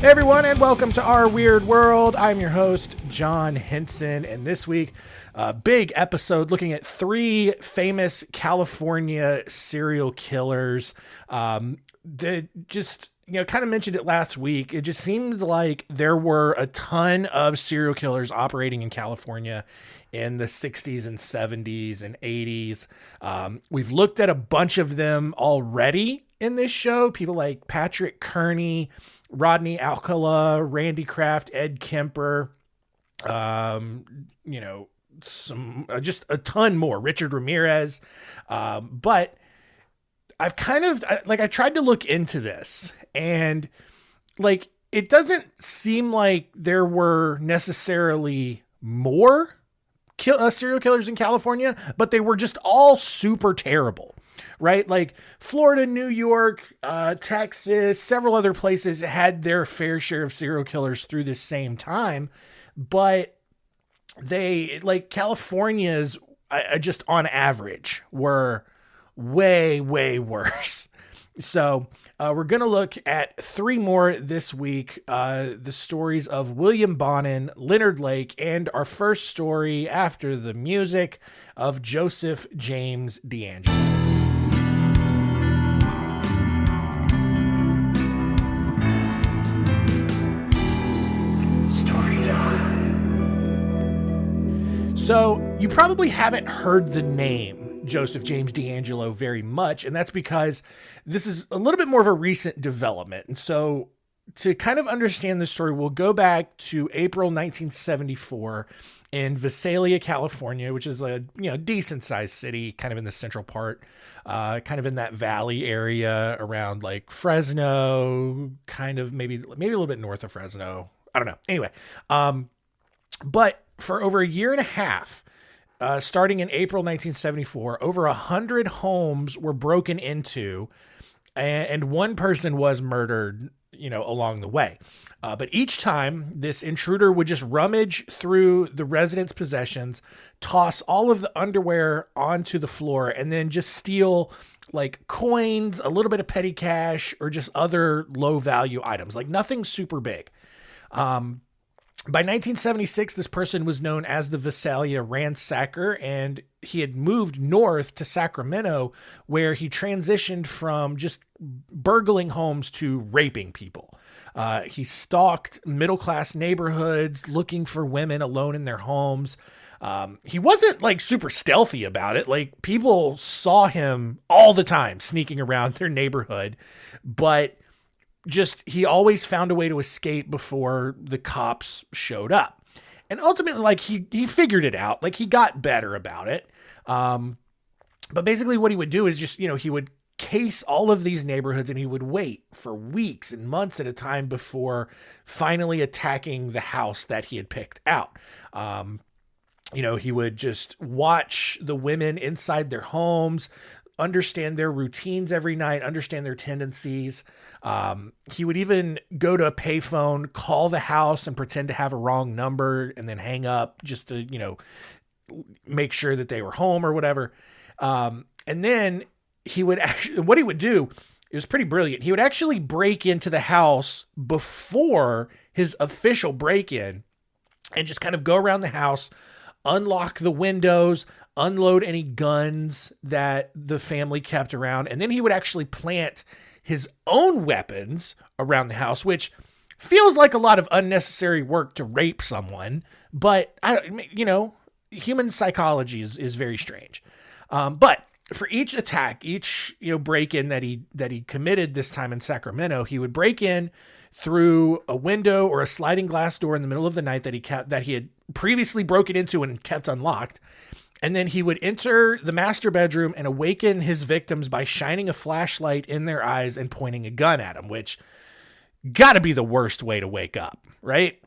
Hey everyone, and welcome to Our Weird World. I'm your host, John Henson, and this week, a big episode looking at 3 famous California serial killers. Kind of mentioned it last week. It just seemed like there were a ton of serial killers operating in California in the 60s and 70s and 80s. We've looked at a bunch of them already in this show. People like Patrick Kearney, Rodney Alcala, Randy Kraft, Ed Kemper, just a ton more, Richard Ramirez. But I've I tried to look into this, and it doesn't seem like there were necessarily more serial killers in California, but they were just all super terrible. Right? Like Florida, New York, Texas, several other places had their fair share of serial killers through this same time. But California's just on average were way, way worse. So we're going to look at 3 more this week. The stories of William Bonin, Leonard Lake, and our first story after the music of Joseph James Deangelo. So you probably haven't heard the name Joseph James Deangelo very much, and that's because this is a little bit more of a recent development. And so to kind of understand this story, we'll go back to April 1974 in Visalia, California, which is a decent sized city, kind of in the central part, kind of in that valley area around like Fresno, kind of maybe a little bit north of Fresno. I don't know. Anyway, but for over a year and a half, starting in April 1974, over 100 homes were broken into, and one person was murdered, along the way. But each time, this intruder would just rummage through the residents' possessions, toss all of the underwear onto the floor, and then just steal like coins, a little bit of petty cash, or just other low-value items, like nothing super big. By 1976, this person was known as the Visalia Ransacker, and he had moved north to Sacramento, where he transitioned from just burgling homes to raping people. He stalked middle-class neighborhoods, looking for women alone in their homes. He wasn't super stealthy about it. Like, people saw him all the time sneaking around their neighborhood, but he always found a way to escape before the cops showed up. And ultimately, he figured it out. He got better about it. But basically what he would do is he would case all of these neighborhoods, and he would wait for weeks and months at a time before finally attacking the house that he had picked out. He would just watch the women inside their homes, understand their routines every night, understand their tendencies. He would even go to a payphone, call the house and pretend to have a wrong number and then hang up just to, make sure that they were home or whatever. And then what he would do, it was pretty brilliant. He would actually break into the house before his official break-in and just kind of go around the house, unlock the windows, unload any guns that the family kept around. And then he would actually plant his own weapons around the house, which feels like a lot of unnecessary work to rape someone. But human psychology is very strange. But for each attack, each break-in that he committed this time in Sacramento, he would break in through a window or a sliding glass door in the middle of the night that he had previously broken into and kept unlocked. And then he would enter the master bedroom and awaken his victims by shining a flashlight in their eyes and pointing a gun at them, which got to be the worst way to wake up, right?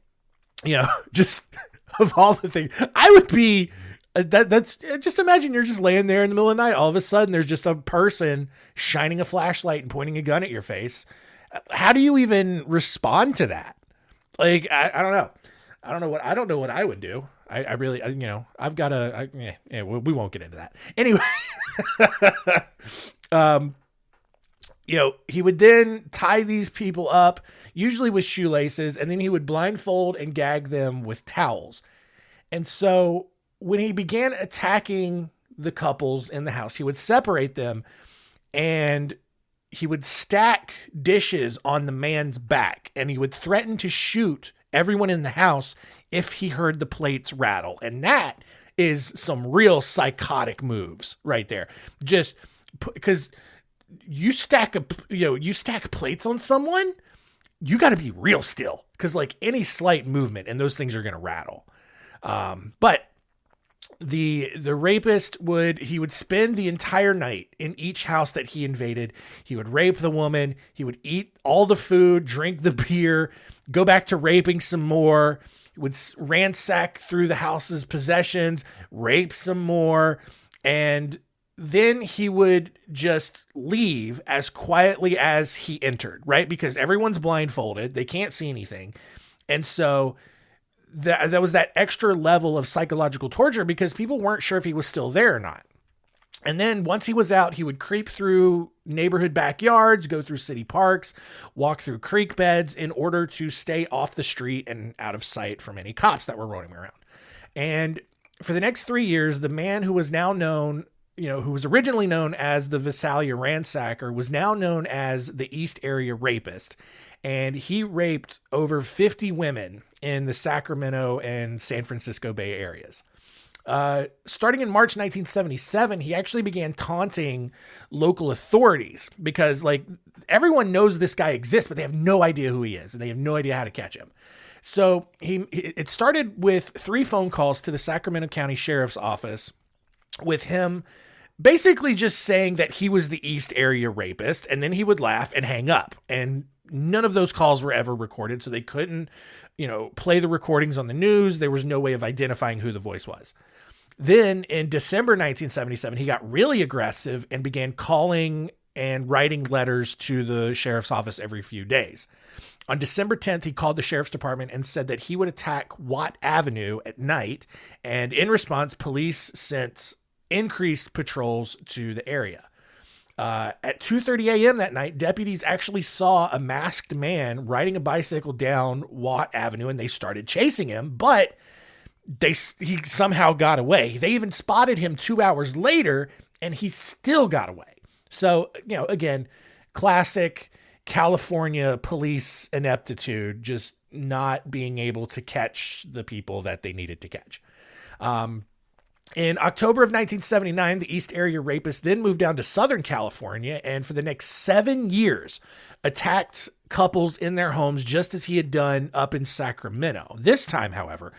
Just of all the things, I would be, that's just imagine you're just laying there in the middle of the night. All of a sudden there's just a person shining a flashlight and pointing a gun at your face. How do you even respond to that? I don't know. I don't know what I would do. I really, I've got we won't get into that. Anyway, He would then tie these people up, usually with shoelaces, and then he would blindfold and gag them with towels. And so when he began attacking the couples in the house, he would separate them and he would stack dishes on the man's back, and he would threaten to shoot everyone in the house if he heard the plates rattle. And that is some real psychotic moves right there. Just because you stack plates on someone, you got to be real still, because like any slight movement and those things are going to rattle. But the rapist would spend the entire night in each house that he invaded. He would rape the woman. He would eat all the food, drink the beer, go back to raping some more. He would ransack through the house's possessions, rape some more, and then he would just leave as quietly as he entered, right? Because everyone's blindfolded. They can't see anything. And so that was that extra level of psychological torture, because people weren't sure if he was still there or not. And then once he was out, he would creep through neighborhood backyards, go through city parks, walk through creek beds in order to stay off the street and out of sight from any cops that were roaming around. And for the next 3 years, the man who was now known, who was originally known as the Visalia Ransacker, was now known as the East Area Rapist. And he raped over 50 women in the Sacramento and San Francisco Bay areas. Starting in March 1977, he actually began taunting local authorities, because like everyone knows this guy exists, but they have no idea who he is, and they have no idea how to catch him. So it started with 3 phone calls to the Sacramento County Sheriff's Office, with him basically just saying that he was the East Area Rapist, and then he would laugh and hang up. And none of those calls were ever recorded, so they couldn't, play the recordings on the news. There was no way of identifying who the voice was. Then in December 1977, he got really aggressive and began calling and writing letters to the sheriff's office every few days. On December 10th, he called the sheriff's department and said that he would attack Watt Avenue at night. And in response, police sent increased patrols to the area. At 2:30 a.m. that night, deputies actually saw a masked man riding a bicycle down Watt Avenue, and they started chasing him, but he somehow got away. They even spotted him 2 hours later, and he still got away. So, again, classic California police ineptitude, just not being able to catch the people that they needed to catch. In October of 1979, the East Area Rapist then moved down to Southern California, and for the next 7 years attacked couples in their homes, just as he had done up in Sacramento. This time, however,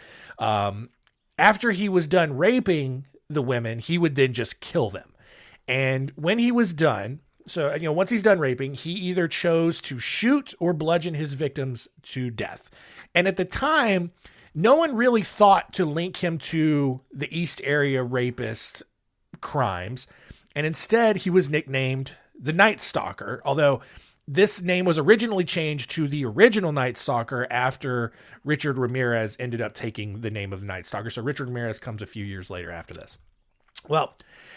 after he was done raping the women, he would then just kill them. And when he was done, once he's done raping, he either chose to shoot or bludgeon his victims to death. And at the time, no one really thought to link him to the East Area Rapist crimes. And instead, he was nicknamed the Night Stalker, although this name was originally changed to the original Night Stalker after Richard Ramirez ended up taking the name of the Night Stalker. So Richard Ramirez comes a few years later after this. Well,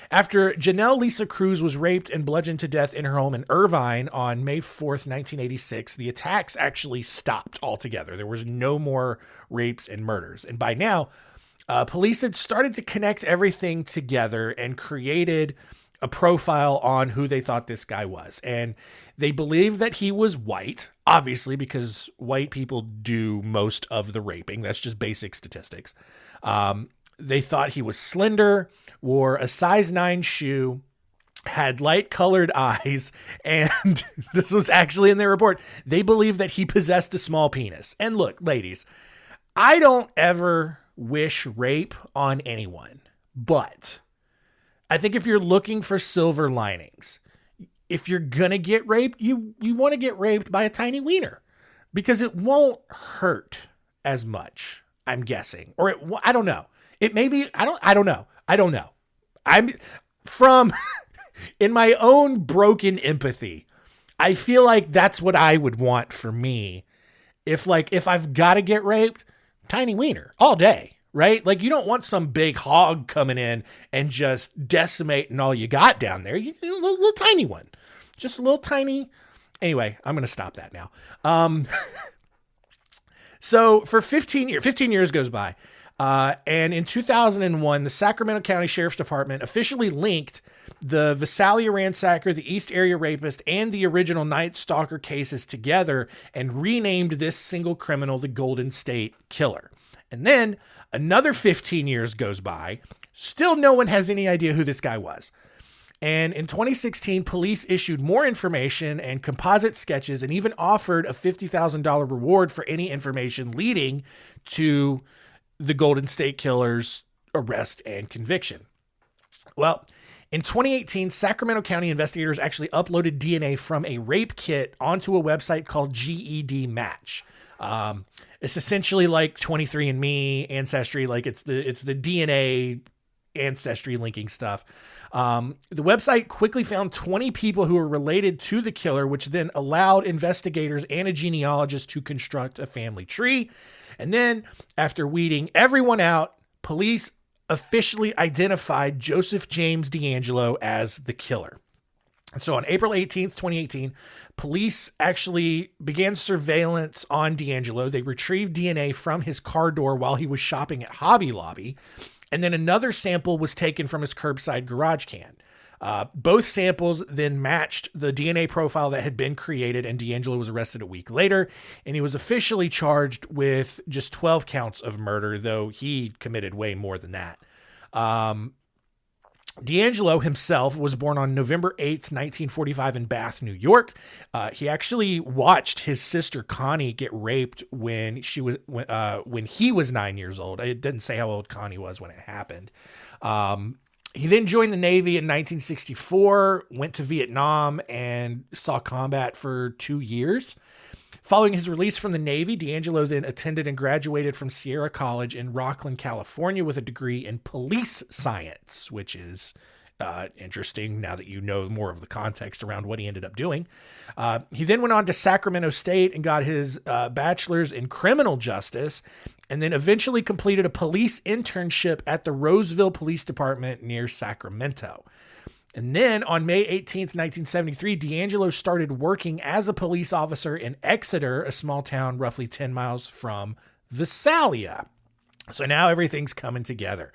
after Janelle Lisa Cruz was raped and bludgeoned to death in her home in Irvine on May 4th, 1986, the attacks actually stopped altogether. There was no more rapes and murders. And by now, police had started to connect everything together and created a profile on who they thought this guy was. And they believed that he was white, obviously, because white people do most of the raping. That's just basic statistics. They thought he was slender, wore a size 9 shoe, had light-colored eyes, and this was actually in their report. They believed that he possessed a small penis. And look, ladies, I don't ever wish rape on anyone, but I think if you're looking for silver linings, if you're going to get raped, you want to get raped by a tiny wiener, because it won't hurt as much, I'm guessing. Or I don't know. It may be, I don't know. I'm from, in my own broken empathy, I feel like that's what I would want for me. If I've got to get raped, tiny wiener all day, right? Like, you don't want some big hog coming in and just decimating all you got down there. You a little tiny one. Just a little tiny. Anyway, I'm going to stop that now. So for 15 years goes by. And in 2001, the Sacramento County Sheriff's Department officially linked the Visalia ransacker, the East Area rapist, and the original Night Stalker cases together and renamed this single criminal the Golden State Killer. And then another 15 years goes by. Still no one has any idea who this guy was. And in 2016, police issued more information and composite sketches and even offered a $50,000 reward for any information leading to the Golden State Killer's arrest and conviction. Well, in 2018, Sacramento County investigators actually uploaded DNA from a rape kit onto a website called GED Match. It's essentially like 23andMe, Ancestry, like it's the DNA ancestry linking stuff. The website quickly found 20 people who were related to the killer, which then allowed investigators and a genealogist to construct a family tree. And then, after weeding everyone out, police officially identified Joseph James Deangelo as the killer. So on April 18th, 2018, police actually began surveillance on Deangelo. They retrieved DNA from his car door while he was shopping at Hobby Lobby. And then another sample was taken from his curbside garage can. Both samples then matched the DNA profile that had been created, and Deangelo was arrested a week later, and he was officially charged with just 12 counts of murder, though he committed way more than that. Deangelo himself was born on November 8th, 1945 in Bath, New York. He actually watched his sister Connie get raped when he was 9 years old. It didn't say how old Connie was when it happened. He then joined the Navy in 1964, went to Vietnam, and saw combat for 2 years. Following his release from the Navy, Deangelo then attended and graduated from Sierra College in Rockland, California, with a degree in police science, which is interesting now that you know more of the context around what he ended up doing. He then went on to Sacramento State and got his bachelor's in criminal justice, and then eventually completed a police internship at the Roseville Police Department near Sacramento. And then on May 18th, 1973, Deangelo started working as a police officer in Exeter, a small town roughly 10 miles from Visalia. So now everything's coming together.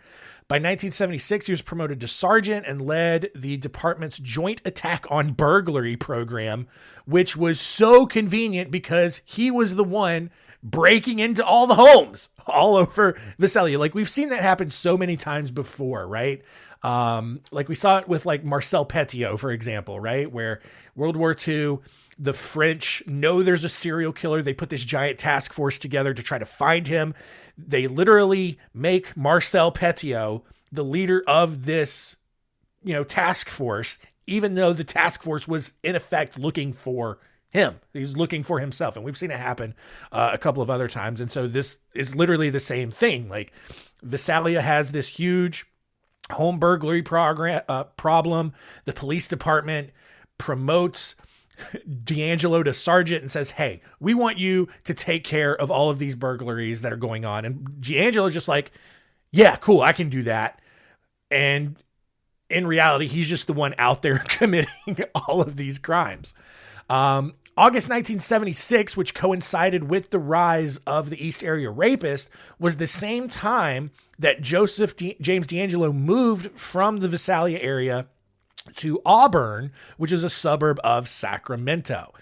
By 1976, he was promoted to sergeant and led the department's Joint Attack on Burglary program, which was so convenient because he was the one breaking into all the homes all over Visalia. Like, we've seen that happen so many times before, right? Like we saw it with like Marcel Petiot, for example, right? Where World War II, the French know there's a serial killer. They put this giant task force together to try to find him. They literally make Marcel Petiot the leader of this, task force, even though the task force was in effect looking for him. He's looking for himself. And we've seen it happen a couple of other times. And so this is literally the same thing. Like, Visalia has this huge home burglary problem. The police department promotes Deangelo to sergeant and says, hey, we want you to take care of all of these burglaries that are going on. And Deangelo's just like, yeah, cool, I can do that. And in reality, he's just the one out there committing all of these crimes. August 1976, which coincided with the rise of the East Area Rapist, was the same time that James Deangelo moved from the Visalia area to Auburn, which is a suburb of Sacramento.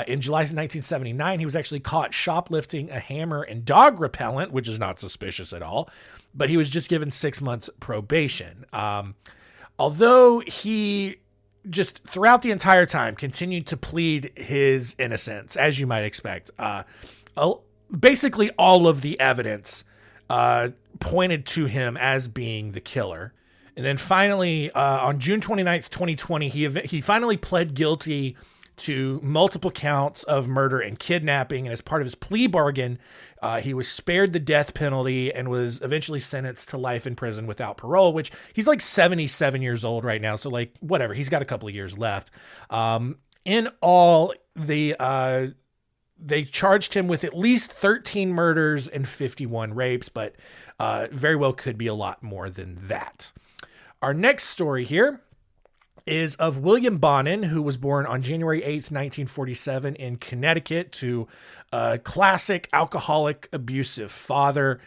In July 1979, he was actually caught shoplifting a hammer and dog repellent, which is not suspicious at all, but he was just given 6 months probation. Although he just throughout the entire time continued to plead his innocence, as you might expect. Basically all of the evidence pointed to him as being the killer. And then finally, on June 29th, 2020, he finally pled guilty to multiple counts of murder and kidnapping. And as part of his plea bargain, he was spared the death penalty and was eventually sentenced to life in prison without parole, which he's like 77 years old right now. So like, whatever, he's got a couple of years left. In all, they charged him with at least 13 murders and 51 rapes, but very well could be a lot more than that. Our next story here is of William Bonin, who was born on January 8th, 1947 in Connecticut to a classic alcoholic, abusive father.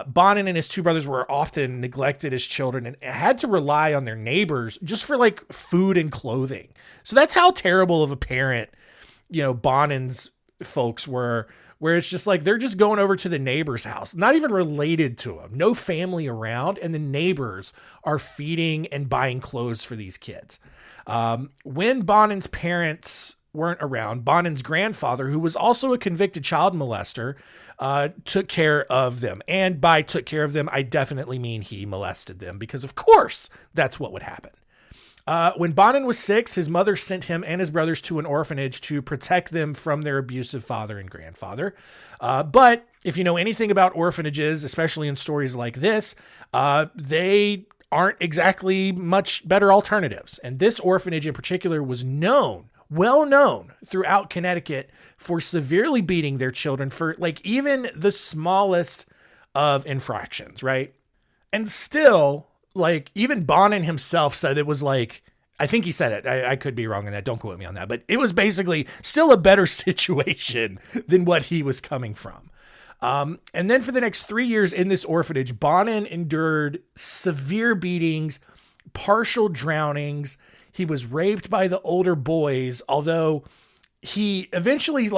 Bonin and his two brothers were often neglected as children and had to rely on their neighbors just for like food and clothing. So that's how terrible of a parent, Bonin's folks were, where it's just like they're just going over to the neighbor's house, not even related to them, no family around, and the neighbors are feeding and buying clothes for these kids. When Bonin's parents weren't around, Bonin's grandfather, who was also a convicted child molester, took care of them. And by took care of them, I definitely mean he molested them, because of course that's what would happen. When Bonin was 6, his mother sent him and his brothers to an orphanage to protect them from their abusive father and grandfather. But if you know anything about orphanages, especially in stories like this, they aren't exactly much better alternatives. And this orphanage in particular was well known throughout Connecticut for severely beating their children for like even the smallest of infractions, right? And still, like, even Bonin himself said it was like, I think he said it. I could be wrong on that. Don't quote me on that. But it was basically still a better situation than what he was coming from. And then for the next 3 years in this orphanage, Bonin endured severe beatings, partial drownings. He was raped by the older boys, although he eventually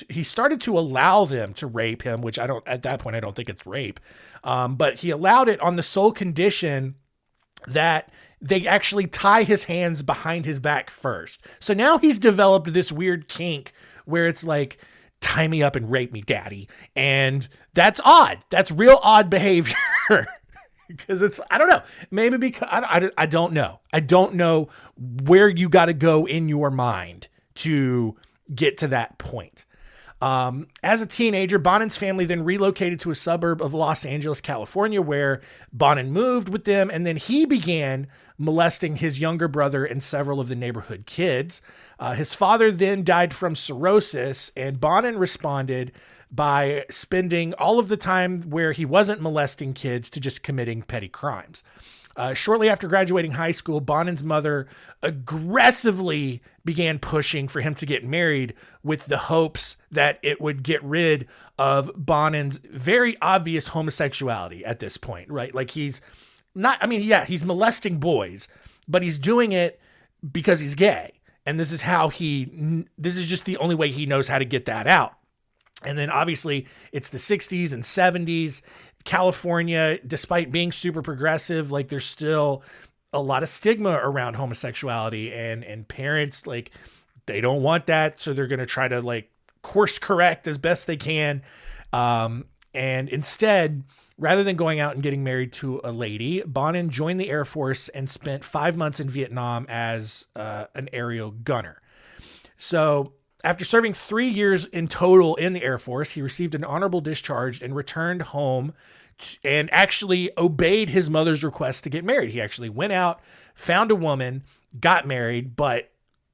he started to allow them to rape him, which at that point, I don't think it's rape. But he allowed it on the sole condition that they actually tie his hands behind his back first. So now he's developed this weird kink where it's like, tie me up and rape me, daddy. And that's odd. That's real odd behavior. Because I don't know, maybe because I don't know. I don't know where you got to go in your mind to get to that point. As a teenager, Bonin's family then relocated to a suburb of Los Angeles, California, where Bonin moved with them. And then he began molesting his younger brother and several of the neighborhood kids. His father then died from cirrhosis, and Bonin responded by spending all of the time where he wasn't molesting kids to just committing petty crimes. Shortly after graduating high school, Bonin's mother aggressively began pushing for him to get married with the hopes that it would get rid of Bonin's very obvious homosexuality at this point, right? Like he's molesting boys, but he's doing it because he's gay. And this is just the only way he knows how to get that out. And then obviously it's the 60s and 70s. California, despite being super progressive, like there's still a lot of stigma around homosexuality, and parents, like, they don't want that. So they're going to try to like course correct as best they can. And instead, rather than going out and getting married to a lady, Bonin joined the Air Force and spent 5 months in Vietnam as an aerial gunner. So after serving 3 years in total in the Air Force, he received an honorable discharge and returned home and actually obeyed his mother's request to get married. He actually went out, found a woman, got married, but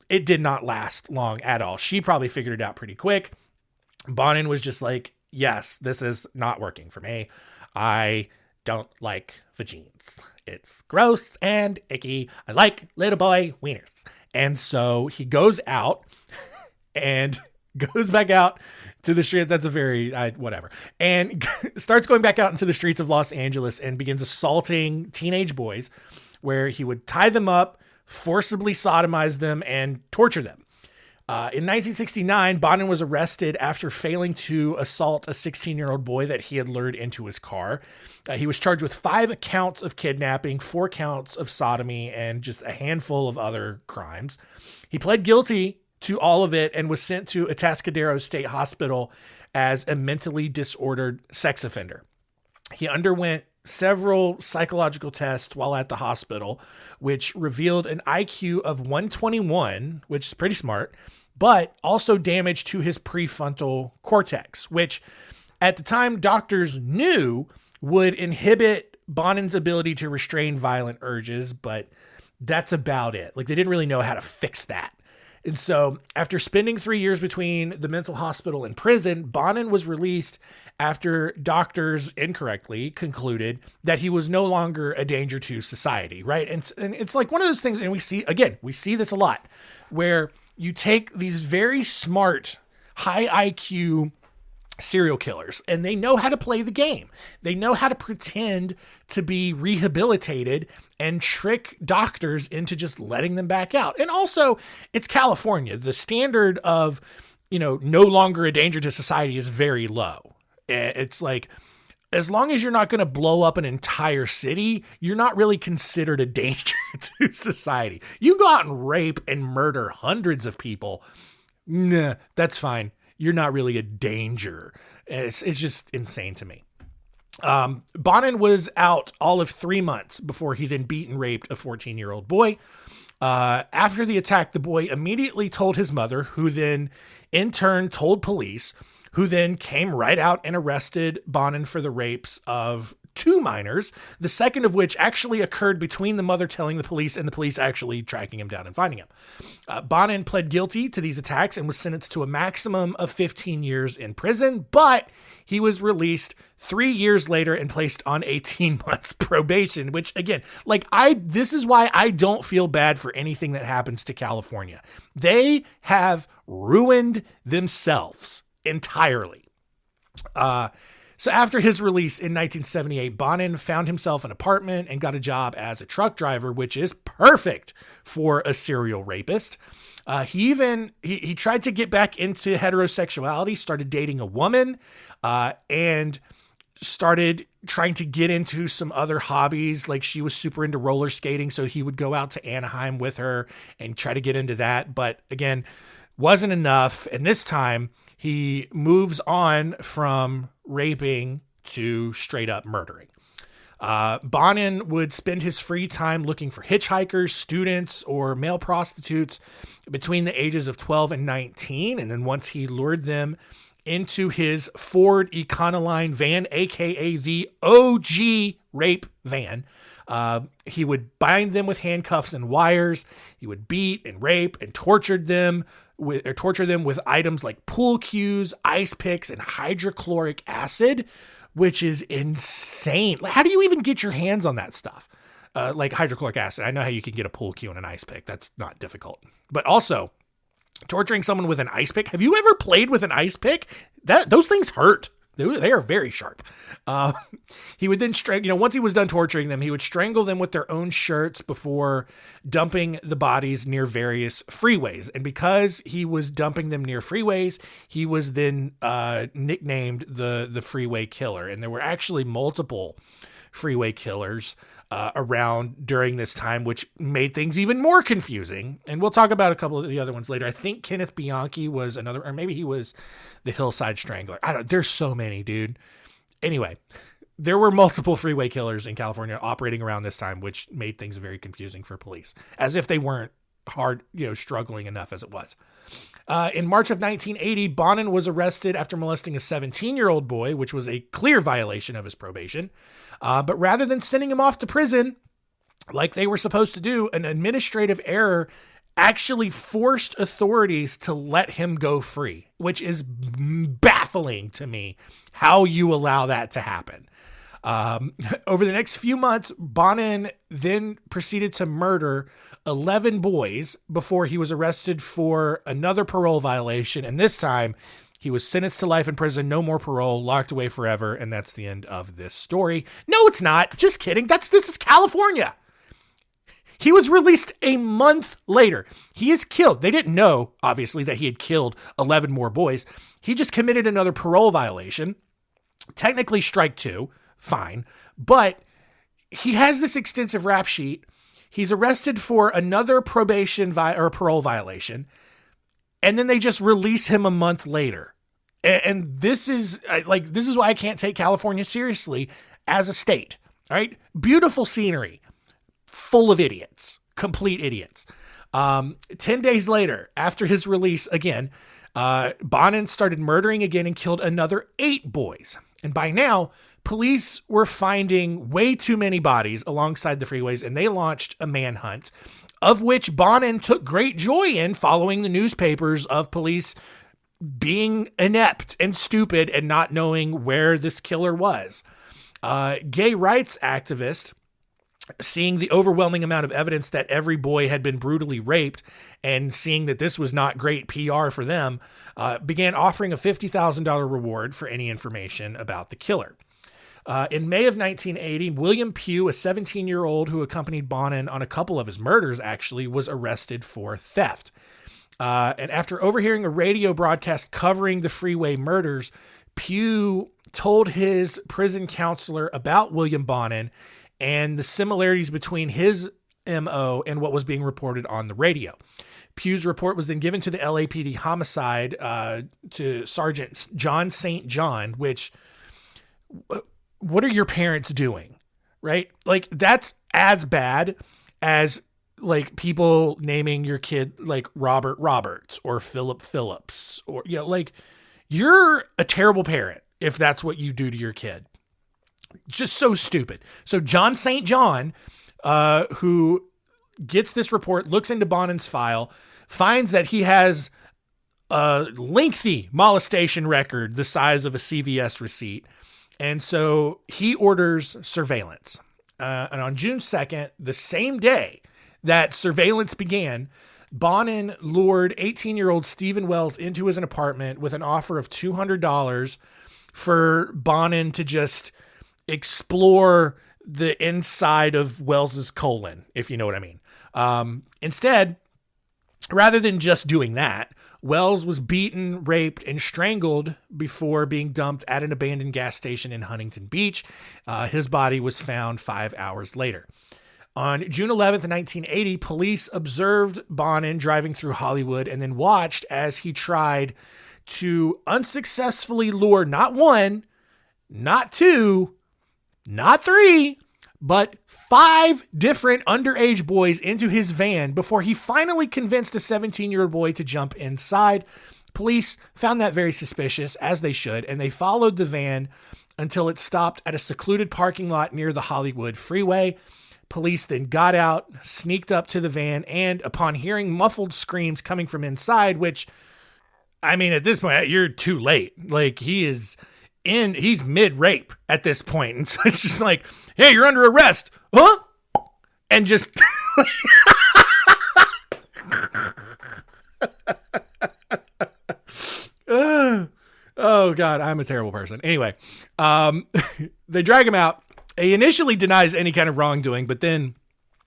it did not last long at all. She probably figured it out pretty quick. Bonin was just like, yes, this is not working for me. I don't like vagines. It's gross and icky. I like little boy wieners. And so he goes out and goes back out to the streets. That's a very, whatever. And starts going back out into the streets of Los Angeles and begins assaulting teenage boys, where he would tie them up, forcibly sodomize them, and torture them. In 1969, Bonin was arrested after failing to assault a 16-year-old boy that he had lured into his car. He was charged with 5 counts of kidnapping, 4 counts of sodomy, and just a handful of other crimes. He pled guilty to all of it and was sent to Atascadero State Hospital as a mentally disordered sex offender. He underwent several psychological tests while at the hospital, which revealed an IQ of 121, which is pretty smart, but also damage to his prefrontal cortex, which at the time doctors knew would inhibit Bonin's ability to restrain violent urges, but that's about it. Like, they didn't really know how to fix that. And so after spending 3 years between the mental hospital and prison, Bonin was released after doctors incorrectly concluded that he was no longer a danger to society, right? And it's like one of those things, and we see this a lot, where you take these very smart, high IQ serial killers, and they know how to play the game. They know how to pretend to be rehabilitated and trick doctors into just letting them back out. And also, it's California. The standard of, no longer a danger to society is very low. It's like, as long as you're not going to blow up an entire city, you're not really considered a danger to society. You go out and rape and murder hundreds of people. Nah, that's fine. You're not really a danger. It's just insane to me. Bonin was out all of 3 months before he then beat and raped a 14-year-old boy. After the attack, the boy immediately told his mother, who then in turn told police, who then came right out and arrested Bonin for the rapes of 2 minors, the second of which actually occurred between the mother telling the police and the police actually tracking him down and finding him. Bonin pled guilty to these attacks and was sentenced to a maximum of 15 years in prison, but he was released 3 years later and placed on 18 months probation, which again, this is why I don't feel bad for anything that happens to California. They have ruined themselves entirely. So after his release in 1978, Bonin found himself an apartment and got a job as a truck driver, which is perfect for a serial rapist. He tried to get back into heterosexuality, started dating a woman, and started trying to get into some other hobbies. Like, she was super into roller skating, so he would go out to Anaheim with her and try to get into that. But again, wasn't enough. And this time he moves on from raping to straight up murdering. Bonin would spend his free time looking for hitchhikers, students, or male prostitutes between the ages of 12 and 19. And then once he lured them into his Ford Econoline van, aka the OG rape van, he would bind them with handcuffs and wires. He would beat and rape and torture them with items like pool cues, ice picks, and hydrochloric acid, which is insane. How do you even get your hands on that stuff? Like hydrochloric acid. I know how you can get a pool cue and an ice pick. That's not difficult. But also, torturing someone with an ice pick. Have you ever played with an ice pick? Those things hurt. They are very sharp. He would then once he was done torturing them, he would strangle them with their own shirts before dumping the bodies near various freeways. And because he was dumping them near freeways, he was then nicknamed the Freeway Killer. And there were actually multiple freeway killers around during this time, which made things even more confusing. And we'll talk about a couple of the other ones later. I think Kenneth Bianchi was another, or maybe he was the Hillside Strangler. There's so many, dude. Anyway, there were multiple freeway killers in California operating around this time, which made things very confusing for police, as if they weren't struggling enough as it was. In March of 1980, Bonin was arrested after molesting a 17-year-old boy, which was a clear violation of his probation. But rather than sending him off to prison like they were supposed to do, an administrative error actually forced authorities to let him go free, which is baffling to me how you allow that to happen. Over the next few months, Bonin then proceeded to murder 11 boys before he was arrested for another parole violation. And this time he was sentenced to life in prison, no more parole, locked away forever. And that's the end of this story. No, it's not. Just kidding. This is California. He was released a month later. He is killed. They didn't know, obviously, that he had killed 11 more boys. He just committed another parole violation. Technically strike 2. Fine. But he has this extensive rap sheet. He's arrested for another probation or parole violation. And then they just release him a month later. And this is why I can't take California seriously as a state. All right. Beautiful scenery, full of idiots, complete idiots. 10 days later, after his release again, Bonin started murdering again and killed another 8 boys. And by now, police were finding way too many bodies alongside the freeways, and they launched a manhunt. of which Bonin took great joy in, following the newspapers of police being inept and stupid and not knowing where this killer was. Gay rights activists, seeing the overwhelming amount of evidence that every boy had been brutally raped and seeing that this was not great PR for them, began offering a $50,000 reward for any information about the killer. In May of 1980, William Pugh, a 17-year-old who accompanied Bonin on a couple of his murders, actually was arrested for theft. And after overhearing a radio broadcast covering the Freeway murders, Pugh told his prison counselor about William Bonin and the similarities between his MO and what was being reported on the radio. Pugh's report was then given to the LAPD homicide to Sergeant John St. John, which, what are your parents doing? Right? Like, that's as bad as like people naming your kid like Robert Roberts or Philip Phillips, or, you know, like, you're a terrible parent if that's what you do to your kid. Just so stupid. So John St. John, who gets this report, looks into Bonin's file, finds that he has a lengthy molestation record the size of a CVS receipt. And so he orders surveillance. And on June 2nd, the same day that surveillance began, Bonin lured 18-year-old Stephen Wells into his apartment with an offer of $200 for Bonin to just explore the inside of Wells's colon, if you know what I mean. Instead, rather than just doing that, Wells was beaten, raped, and strangled before being dumped at an abandoned gas station in Huntington Beach. His body was found 5 hours later. On June 11th, 1980, police observed Bonin driving through Hollywood and then watched as he tried to unsuccessfully lure not one, not two, not three, but 5 different underage boys into his van before he finally convinced a 17-year-old boy to jump inside. Police found that very suspicious, as they should, and they followed the van until it stopped at a secluded parking lot near the Hollywood freeway. Police then got out, sneaked up to the van, and upon hearing muffled screams coming from inside, which, I mean, at this point, you're too late. Like, he's mid-rape at this point. And so it's just like, hey, you're under arrest. Huh? And just... oh, God, I'm a terrible person. Anyway, they drag him out. He initially denies any kind of wrongdoing, but then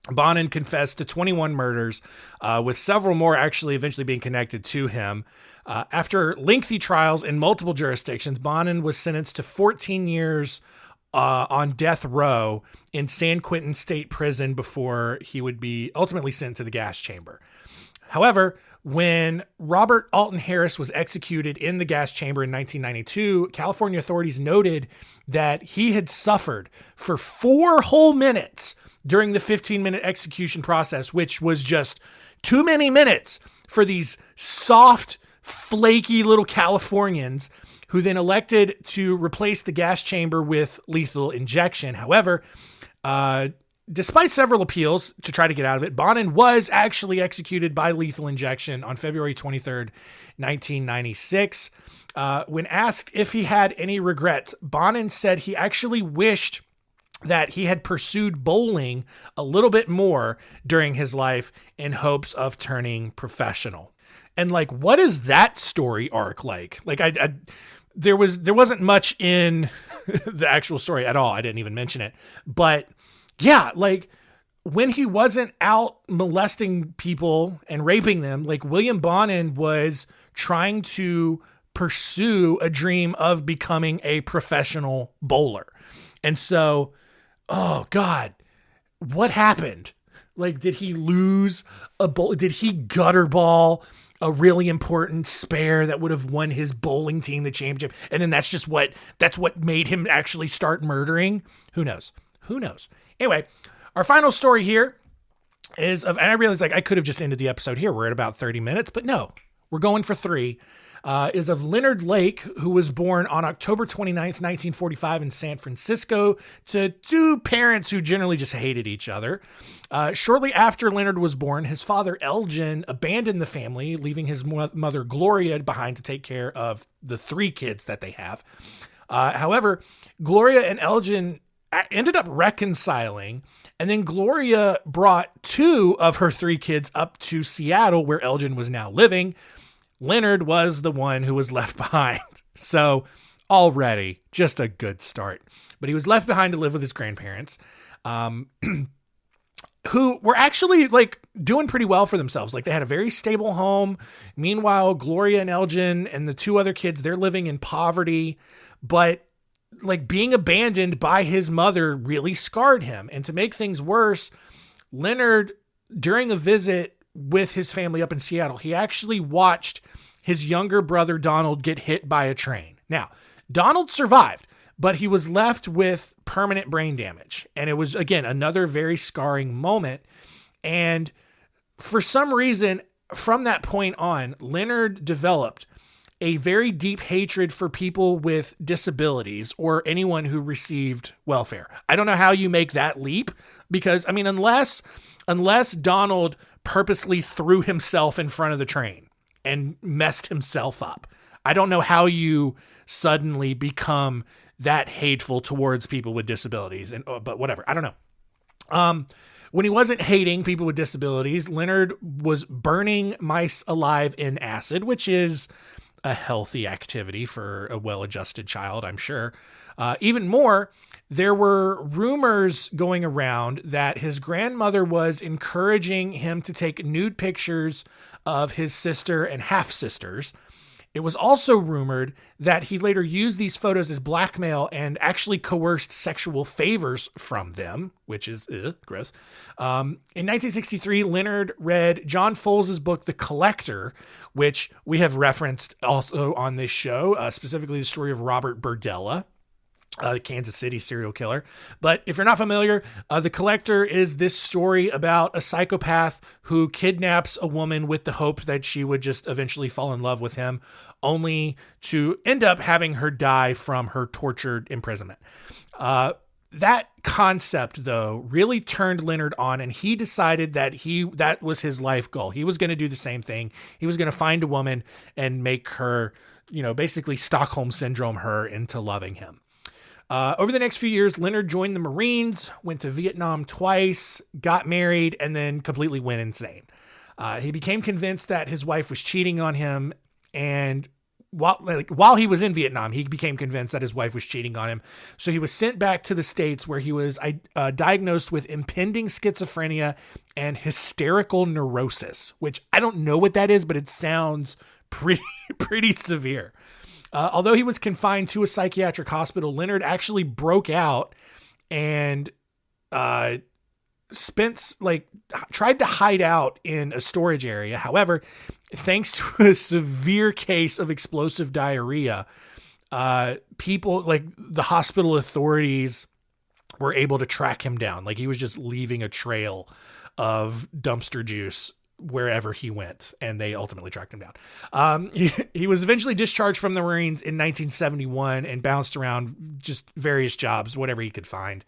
Bonin confessed to 21 murders, with several more actually eventually being connected to him. After lengthy trials in multiple jurisdictions, Bonin was sentenced to 14 years on death row in San Quentin State Prison before he would be ultimately sent to the gas chamber. However, when Robert Alton Harris was executed in the gas chamber in 1992, California authorities noted that he had suffered for 4 whole minutes during the 15-minute execution process, which was just too many minutes for these soft, flaky little Californians who then elected to replace the gas chamber with lethal injection. However, despite several appeals to try to get out of it, Bonin was actually executed by lethal injection on February 23rd, 1996. When asked if he had any regrets, Bonin said he actually wished that he had pursued bowling a little bit more during his life in hopes of turning professional. And like, what is that story arc like? Like, there wasn't much in the actual story at all. I didn't even mention it, but yeah, like when he wasn't out molesting people and raping them, like William Bonin was trying to pursue a dream of becoming a professional bowler. And so, oh God, what happened? Like, did he lose a bowl? Did he gutter ball a really important spare that would have won his bowling team the championship? And then that's what made him actually start murdering. Who knows? Anyway, our final story here is and I realized like I could have just ended the episode here. We're at about 30 minutes, but no, we're going for 3. is of Leonard Lake, who was born on October 29th, 1945 in San Francisco to two parents who generally just hated each other. Shortly after Leonard was born, his father Elgin abandoned the family, leaving his mother Gloria behind to take care of the three kids that they have. However, Gloria and Elgin ended up reconciling, and then Gloria brought two of her three kids up to Seattle, where Elgin was now living. Leonard was the one who was left behind. So already just a good start. But he was left behind to live with his grandparents, who were actually like doing pretty well for themselves. Like they had a very stable home. Meanwhile, Gloria and Elgin and the two other kids, they're living in poverty, but like being abandoned by his mother really scarred him. And to make things worse, Leonard, during a visit with his family up in Seattle, he actually watched his younger brother Donald get hit by a train. Now, Donald survived, but he was left with permanent brain damage. And it was, again, another very scarring moment. And for some reason, from that point on, Leonard developed a very deep hatred for people with disabilities or anyone who received welfare. I don't know how you make that leap because, I mean, unless Donald purposely threw himself in front of the train and messed himself up, I don't know how you suddenly become that hateful towards people with disabilities. But whatever, I don't know. When he wasn't hating people with disabilities, Leonard was burning mice alive in acid, which is a healthy activity for a well-adjusted child, I'm sure. Even more, there were rumors going around that his grandmother was encouraging him to take nude pictures of his sister and half-sisters. It was also rumored that he later used these photos as blackmail and actually coerced sexual favors from them, which is gross. In 1963, Leonard read John Fowles' book, The Collector, which we have referenced also on this show, specifically the story of Robert Berdella, the Kansas City serial killer. But if you're not familiar, The Collector is this story about a psychopath who kidnaps a woman with the hope that she would just eventually fall in love with him, only to end up having her die from her tortured imprisonment. That concept, though, really turned Leonard on, and he decided that that was his life goal. He was going to do the same thing. He was going to find a woman and make her, basically Stockholm Syndrome her into loving him. Over the next few years, Leonard joined the Marines, went to Vietnam twice, got married, and then completely went insane. He became convinced that his wife was cheating on him, and while he was in Vietnam, he became convinced that his wife was cheating on him. So he was sent back to the States, where he was diagnosed with impending schizophrenia and hysterical neurosis, which I don't know what that is, but it sounds pretty severe. Although he was confined to a psychiatric hospital, Leonard actually broke out and tried to hide out in a storage area. However, thanks to a severe case of explosive diarrhea, people like the hospital authorities were able to track him down. Like he was just leaving a trail of dumpster juice wherever he went, and they ultimately tracked him down. He was eventually discharged from the Marines in 1971 and bounced around just various jobs, whatever he could find.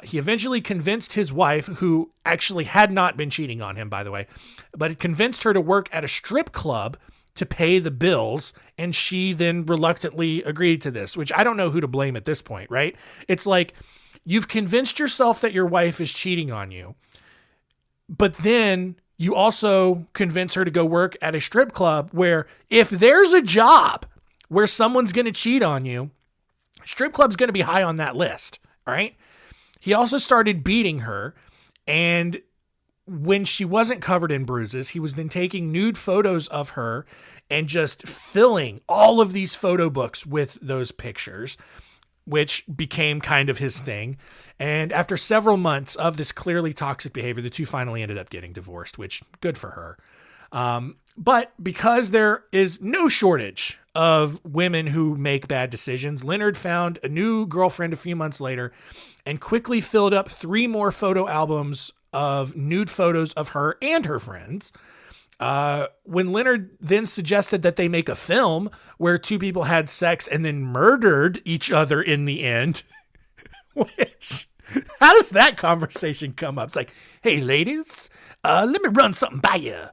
He eventually convinced his wife, who actually had not been cheating on him, by the way, but it convinced her to work at a strip club to pay the bills, and she then reluctantly agreed to this, which I don't know who to blame at this point, right? It's like, you've convinced yourself that your wife is cheating on you, but then you also convince her to go work at a strip club where if there's a job where someone's going to cheat on you, strip club's going to be high on that list. All right. He also started beating her. And when she wasn't covered in bruises, he was then taking nude photos of her and just filling all of these photo books with those pictures, which became kind of his thing. And after several months of this clearly toxic behavior, the two finally ended up getting divorced, which good for her. But because there is no shortage of women who make bad decisions, Leonard found a new girlfriend a few months later and quickly filled up 3 more photo albums of nude photos of her and her friends. When Leonard then suggested that they make a film where two people had sex and then murdered each other in the end, which, how does that conversation come up? It's like, hey, ladies, let me run something by you.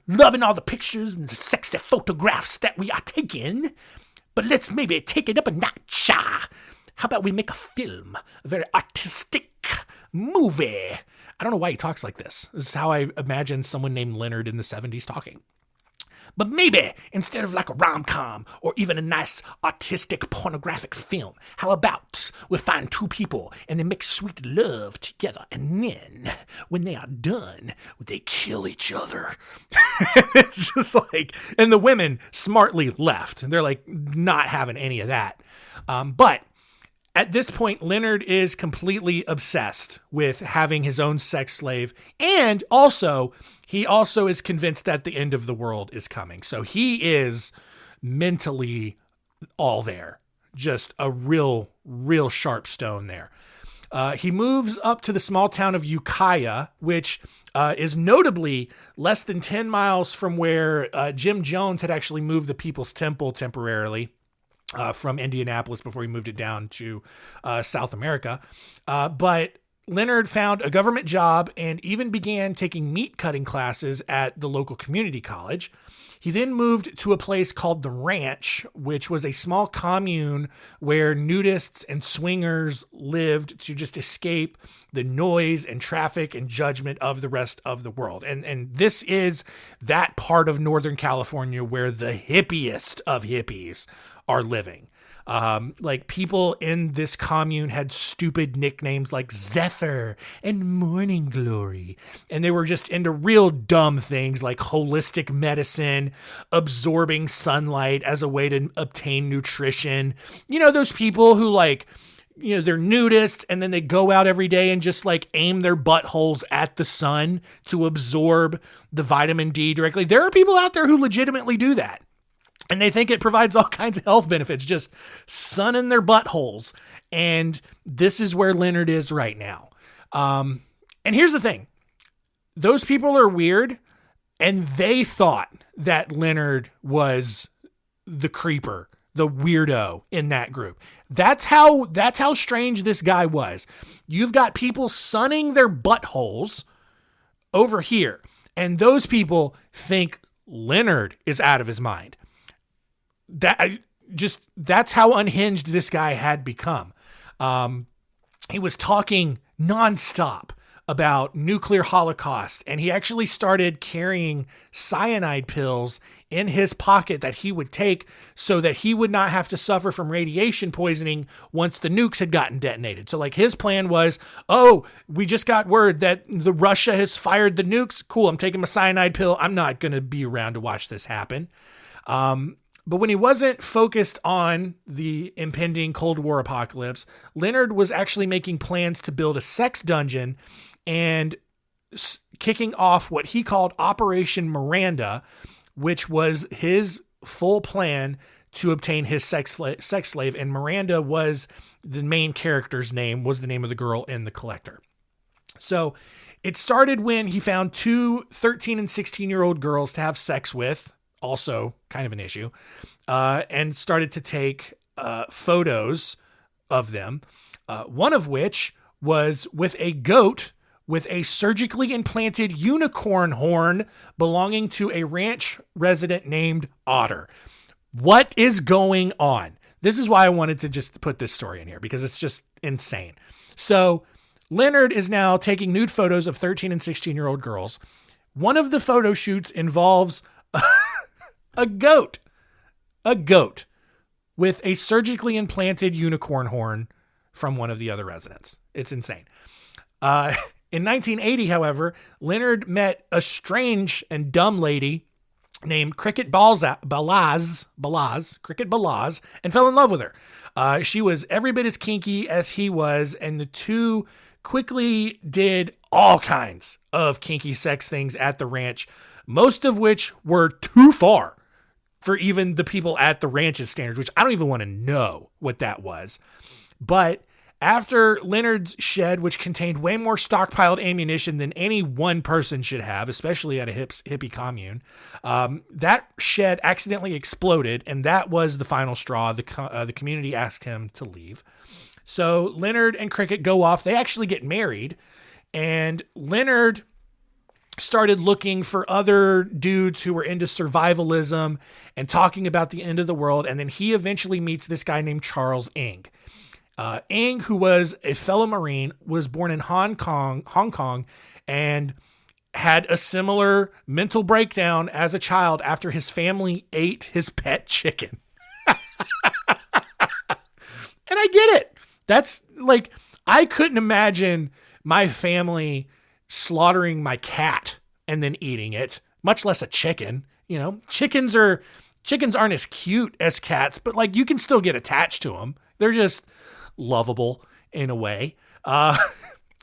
Loving all the pictures and the sexy photographs that we are taking, but let's maybe take it up a notch. How about we make a film, a very artistic movie? I don't know why he talks like this. This is how I imagine someone named Leonard in the 70s talking. But maybe instead of like a rom-com or even a nice artistic pornographic film, how about we find two people and they make sweet love together, and then when they are done, they kill each other. It's just like, and the women smartly left. And they're like not having any of that. But at this point, Leonard is completely obsessed with having his own sex slave, and he also is convinced that the end of the world is coming. So he is mentally all there, just a real sharp stone there. He moves up to the small town of Ukiah, which is notably less than 10 miles from where Jim Jones had actually moved the People's Temple temporarily. From Indianapolis before he moved it down to South America. But Leonard found a government job and even began taking meat cutting classes at the local community college. He then moved to a place called the Ranch, which was a small commune where nudists and swingers lived to just escape the noise and traffic and judgment of the rest of the world. And this is that part of Northern California where the hippiest of hippies are living. Like people in this commune had stupid nicknames like Zephyr and Morning Glory. And they were just into real dumb things like holistic medicine, absorbing sunlight as a way to obtain nutrition. You know, those people who like, you know, they're nudists and then they go out every day and just like aim their buttholes at the sun to absorb the vitamin D directly. There are people out there who legitimately do that. And they think it provides all kinds of health benefits, just sunning their buttholes. And this is where Leonard is right now. And here's the thing. Those people are weird, and they thought that Leonard was the creeper, the weirdo in that group. That's how strange this guy was. You've got people sunning their buttholes over here, and those people think Leonard is out of his mind. That's how unhinged this guy had become. He was talking nonstop about nuclear holocaust, and he actually started carrying cyanide pills in his pocket that he would take so that he would not have to suffer from radiation poisoning once the nukes had gotten detonated. So like his plan was, oh, we just got word that Russia has fired the nukes. Cool. I'm taking my cyanide pill. I'm not going to be around to watch this happen. But when he wasn't focused on the impending Cold War apocalypse, Leonard was actually making plans to build a sex dungeon and kicking off what he called Operation Miranda, which was his full plan to obtain his sex slave. And Miranda was the main character's name, was the name of the girl in The Collector. So it started when he found two 13 and 16-year-old girls to have sex with, also kind of an issue, and started to take photos of them, one of which was with a goat with a surgically implanted unicorn horn belonging to a ranch resident named Otter. What is going on? This is why I wanted to just put this story in here, because it's just insane. So Leonard is now taking nude photos of 13 and 16-year-old girls. One of the photo shoots involves a goat with a surgically implanted unicorn horn from one of the other residents. It's insane. In 1980, however, Leonard met a strange and dumb lady named Cricket Balaz, and fell in love with her. She was every bit as kinky as he was, and the two quickly did all kinds of kinky sex things at the ranch, most of which were too far for even the people at the ranch's standards, which I don't even want to know what that was. But After Leonard's shed, which contained way more stockpiled ammunition than any one person should have, especially at a hippie commune, that shed accidentally exploded, and that was the final straw. The community asked him to leave. So Leonard and Cricket go off. They actually get married, and Leonard started looking for other dudes who were into survivalism and talking about the end of the world, and then he eventually meets this guy named Charles Ng. Ng, who was a fellow Marine, was born in Hong Kong, and had a similar mental breakdown as a child after his family ate his pet chicken. And I get it. That's like, I couldn't imagine my family slaughtering my cat and then eating it, much less a chicken. You know, chickens aren't as cute as cats, but like you can still get attached to them. They're just lovable in a way.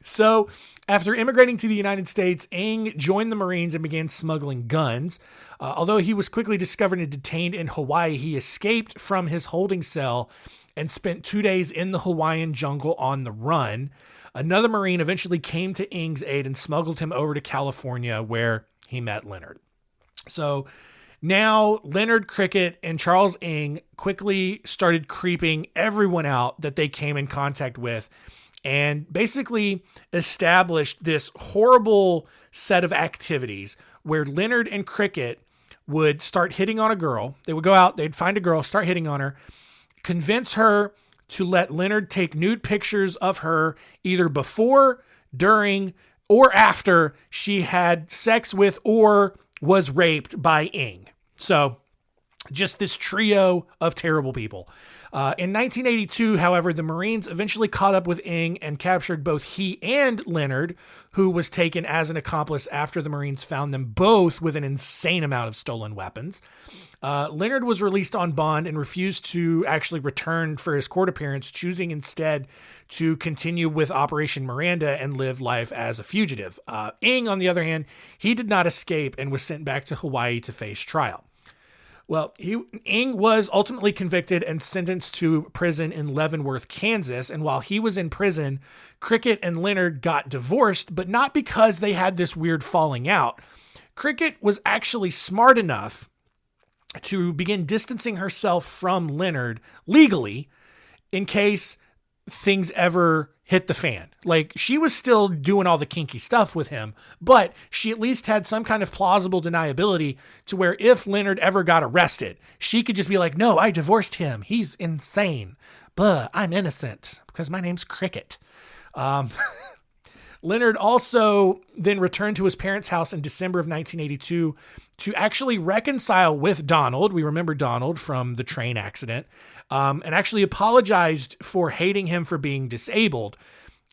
So after immigrating to the United States, Ng joined the Marines and began smuggling guns. Although he was quickly discovered and detained in Hawaii, he escaped from his holding cell and spent 2 days in the Hawaiian jungle on the run. Another Marine eventually came to Ng's aid and smuggled him over to California, where he met Leonard. So now Leonard, Cricket, and Charles Ng quickly started creeping everyone out that they came in contact with, and basically established this horrible set of activities where Leonard and Cricket would start hitting on a girl. They would go out, they'd find a girl, start hitting on her, convince her to let Leonard take nude pictures of her either before, during, or after she had sex with or was raped by Ng. So just this trio of terrible people. In 1982, however, the Marines eventually caught up with Ng and captured both he and Leonard, who was taken as an accomplice after the Marines found them both with an insane amount of stolen weapons. Leonard was released on bond and refused to actually return for his court appearance, choosing instead to continue with Operation Miranda and live life as a fugitive. Ng, on the other hand, he did not escape and was sent back to Hawaii to face trial. Well, Ng was ultimately convicted and sentenced to prison in Leavenworth, Kansas. And while he was in prison, Cricket and Leonard got divorced, but not because they had this weird falling out. Cricket was actually smart enough to begin distancing herself from Leonard legally in case things ever hit the fan. Like, she was still doing all the kinky stuff with him, but she at least had some kind of plausible deniability to where if Leonard ever got arrested, she could just be like, no, I divorced him. He's insane, but I'm innocent because my name's Cricket. Leonard also then returned to his parents' house in December of 1982 to actually reconcile with Donald. We remember Donald from the train accident, and actually apologized for hating him for being disabled.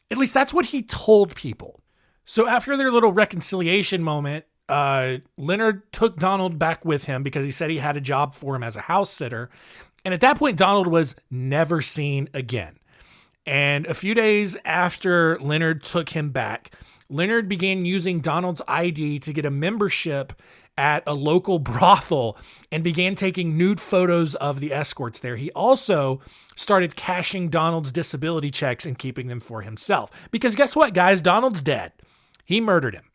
At least that's what he told people. So after their little reconciliation moment, Leonard took Donald back with him because he said he had a job for him as a house sitter. And at that point, Donald was never seen again. And a few days after Leonard took him back, Leonard began using Donald's ID to get a membership at a local brothel and began taking nude photos of the escorts there. He also started cashing Donald's disability checks and keeping them for himself. Because guess what, guys? Donald's dead. He murdered him.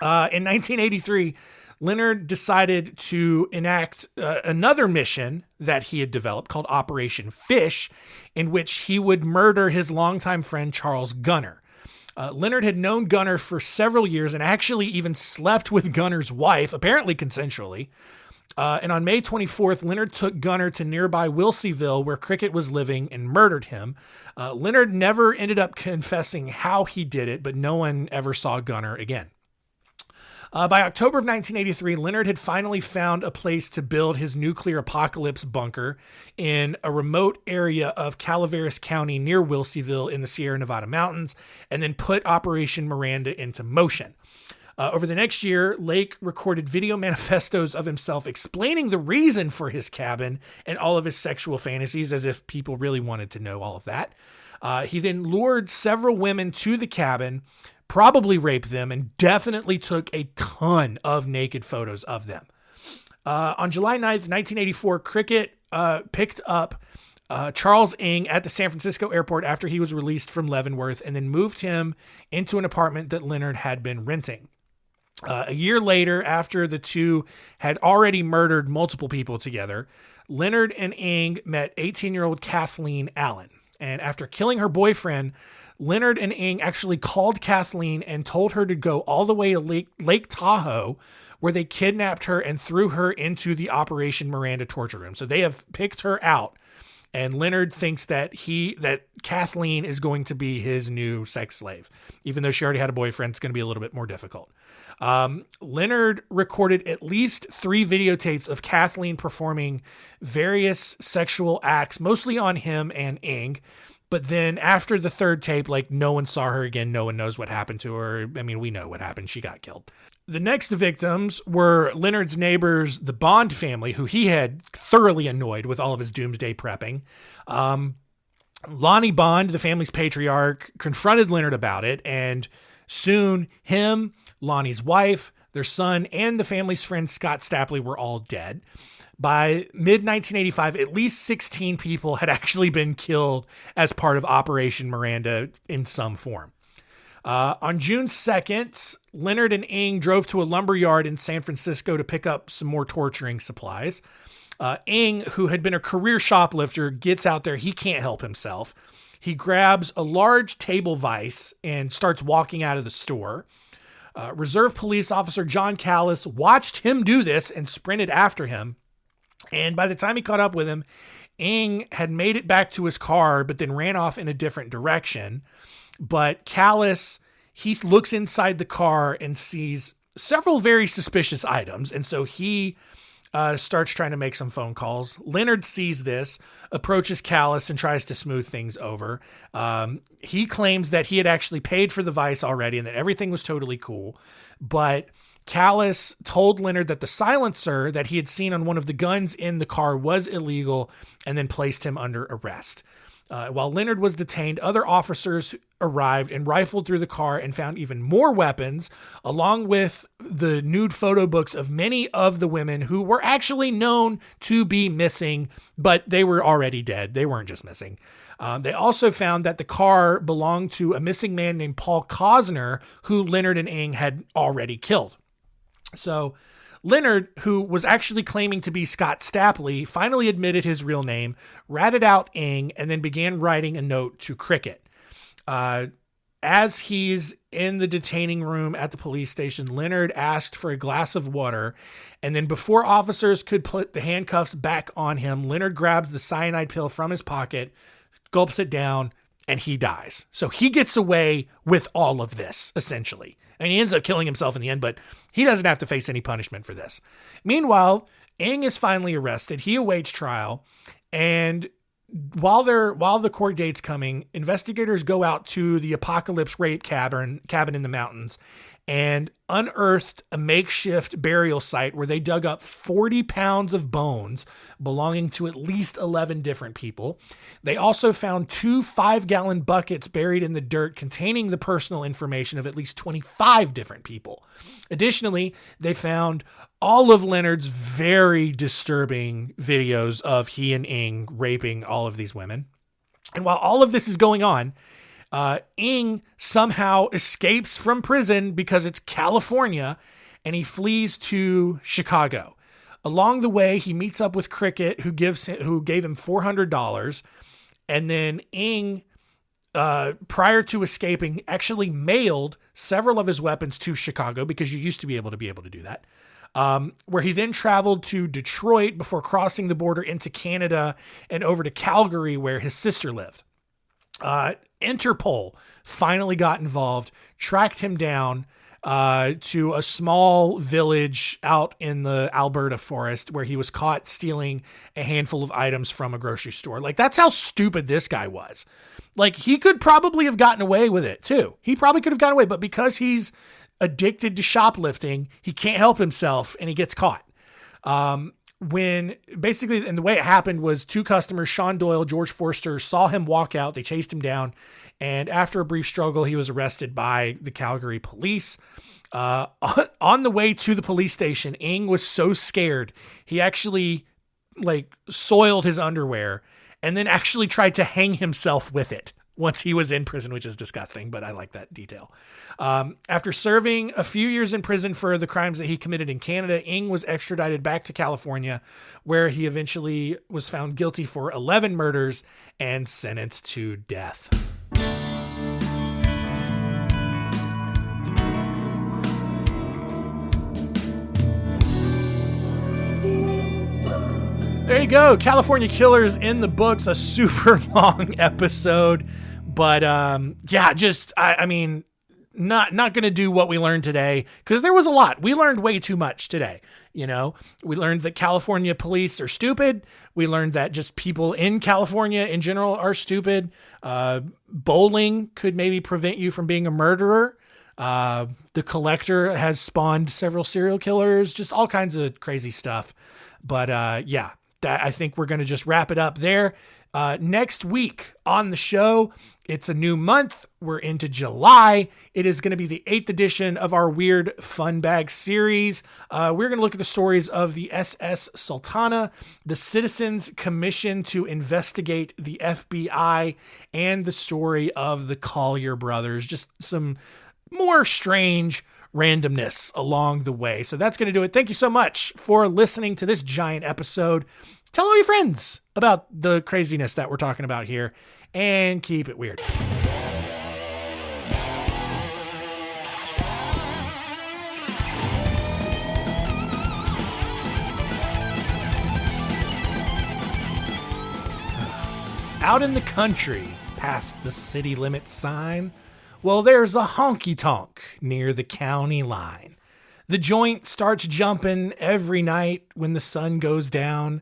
In 1983, Leonard decided to enact another mission that he had developed called Operation Fish, in which he would murder his longtime friend Charles Gunner. Leonard had known Gunner for several years and actually even slept with Gunner's wife, apparently consensually. And on May 24th, Leonard took Gunner to nearby Wilseyville, where Cricket was living, and murdered him. Leonard never ended up confessing how he did it, but no one ever saw Gunner again. By October of 1983, Leonard had finally found a place to build his nuclear apocalypse bunker in a remote area of Calaveras County near Wilseyville in the Sierra Nevada mountains, and then put Operation Miranda into motion. Over the next year, Lake recorded video manifestos of himself explaining the reason for his cabin and all of his sexual fantasies, as if people really wanted to know all of that. He then lured several women to the cabin, probably raped them, and definitely took a ton of naked photos of them. On July 9th, 1984, Cricket picked up Charles Ng at the San Francisco airport after he was released from Leavenworth, and then moved him into an apartment that Leonard had been renting. A year later, after the two had already murdered multiple people together, Leonard and Ng met 18-year-old Kathleen Allen. And after killing her boyfriend, Leonard and Ng actually called Kathleen and told her to go all the way to Lake Tahoe, where they kidnapped her and threw her into the Operation Miranda torture room. So they have picked her out. And Leonard thinks that Kathleen is going to be his new sex slave. Even though she already had a boyfriend, it's going to be a little bit more difficult. Leonard recorded at least 3 videotapes of Kathleen performing various sexual acts, mostly on him and Ng. But then after the 3rd tape, like, no one saw her again. No one knows what happened to her. I mean, we know what happened. She got killed. The next victims were Leonard's neighbors, the Bond family, who he had thoroughly annoyed with all of his doomsday prepping. Lonnie Bond, the family's patriarch, confronted Leonard about it, and soon him, Lonnie's wife, their son, and the family's friend Scott Stapley were all dead. By mid-1985, at least 16 people had actually been killed as part of Operation Miranda in some form. On June 2nd, Leonard and Ng drove to a lumber yard in San Francisco to pick up some more torturing supplies. Ng, who had been a career shoplifter, gets out there. He can't help himself. He grabs a large table vise and starts walking out of the store. Reserve Police Officer John Callis watched him do this and sprinted after him. And by the time he caught up with him, Ng had made it back to his car, but then ran off in a different direction. But Callis, he looks inside the car and sees several very suspicious items. And so he starts trying to make some phone calls. Leonard sees this, approaches Callis and tries to smooth things over. He claims that he had actually paid for the vice already and that everything was totally cool. But Callis told Leonard that the silencer that he had seen on one of the guns in the car was illegal and then placed him under arrest. While Leonard was detained, other officers arrived and rifled through the car and found even more weapons, along with the nude photo books of many of the women who were actually known to be missing, but they were already dead. They weren't just missing. They also found that the car belonged to a missing man named Paul Cosner, who Leonard and Ng had already killed. So Leonard, who was actually claiming to be Scott Stapley, finally admitted his real name, ratted out Ng, and then began writing a note to Cricket. As he's in the detaining room at the police station, Leonard asked for a glass of water, and then before officers could put the handcuffs back on him, Leonard grabs the cyanide pill from his pocket, gulps it down, and he dies. So he gets away with all of this, essentially. And he ends up killing himself in the end, but he doesn't have to face any punishment for this. Meanwhile, Ng is finally arrested. He awaits trial. And while the court date's coming, investigators go out to the Apocalypse Rape cabin in the mountains and unearthed a makeshift burial site where they dug up 40 pounds of bones belonging to at least 11 different people. They also found 2 5-gallon buckets buried in the dirt containing the personal information of at least 25 different people. Additionally, they found all of Leonard's very disturbing videos of he and Ng raping all of these women. And while all of this is going on, Ng somehow escapes from prison because it's California, and he flees to Chicago. Along the way, he meets up with Cricket, who gave him $400, and then Ng, prior to escaping, actually mailed several of his weapons to Chicago, because you used to be able to do that. Where he then traveled to Detroit before crossing the border into Canada and over to Calgary, where his sister lived. Interpol finally got involved, tracked him down to a small village out in the Alberta forest where he was caught stealing a handful of items from a grocery store. Like, that's how stupid this guy was. Like, he could probably have gotten away with it too. He probably could have gotten away, but because he's addicted to shoplifting, he can't help himself and he gets caught. And the way it happened was 2 customers, Sean Doyle, George Forster, saw him walk out. They chased him down. And after a brief struggle, he was arrested by the Calgary police. On the way to the police station, Ng was so scared, he actually soiled his underwear and then actually tried to hang himself with it once he was in prison, which is disgusting, but I like that detail. After serving a few years in prison for the crimes that he committed in Canada, Ng was extradited back to California, where he eventually was found guilty for 11 murders and sentenced to death. There you go. California Killers in the books, a super long episode. But I mean, not going to do what we learned today, because there was a lot. We learned way too much today. We learned that California police are stupid. We learned that just people in California in general are stupid. Bowling could maybe prevent you from being a murderer. The Collector has spawned several serial killers, just all kinds of crazy stuff. But I think we're going to just wrap it up there. Next week on the show, it's a new month. We're into July. It is going to be the 8th edition of our Weird Fun Bag series. We're going to look at the stories of the SS Sultana, the Citizens Commission to investigate the FBI, and the story of the Collier brothers. Just some more strange randomness along the way. So that's going to do it. Thank you so much for listening to this giant episode. Tell all your friends about the craziness that we're talking about here, and keep it weird. Out in the country, past the city limit sign, well, there's a honky-tonk near the county line. The joint starts jumping every night when the sun goes down.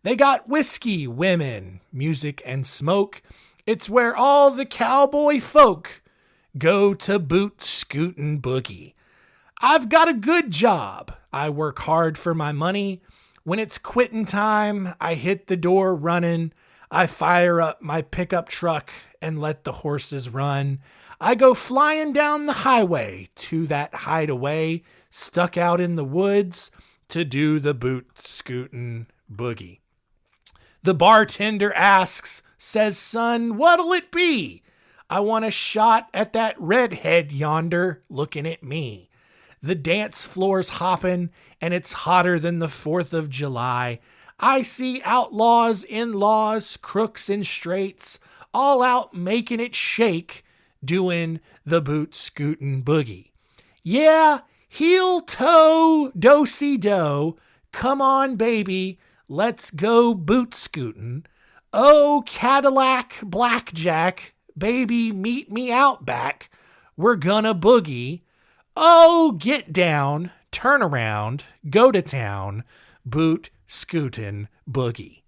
They got whiskey, women, music, and smoke. It's where all the cowboy folk go to boot, scoot, and boogie. I've got a good job. I work hard for my money. When it's quitting time, I hit the door running. I fire up my pickup truck and let the horses run. I go flying down the highway to that hideaway, stuck out in the woods to do the boot, scootin' boogie. The bartender asks, says, son, what'll it be? I want a shot at that redhead yonder looking at me. The dance floor's hopping, and it's hotter than the 4th of July. I see outlaws, in-laws, crooks and straights, all out making it shake, doing the boot scootin' boogie. Yeah, heel toe, do-si-do, come on baby, let's go boot scootin'. Oh, Cadillac, blackjack, baby, meet me out back, we're gonna boogie. Oh, get down, turn around, go to town, boot scootin' boogie.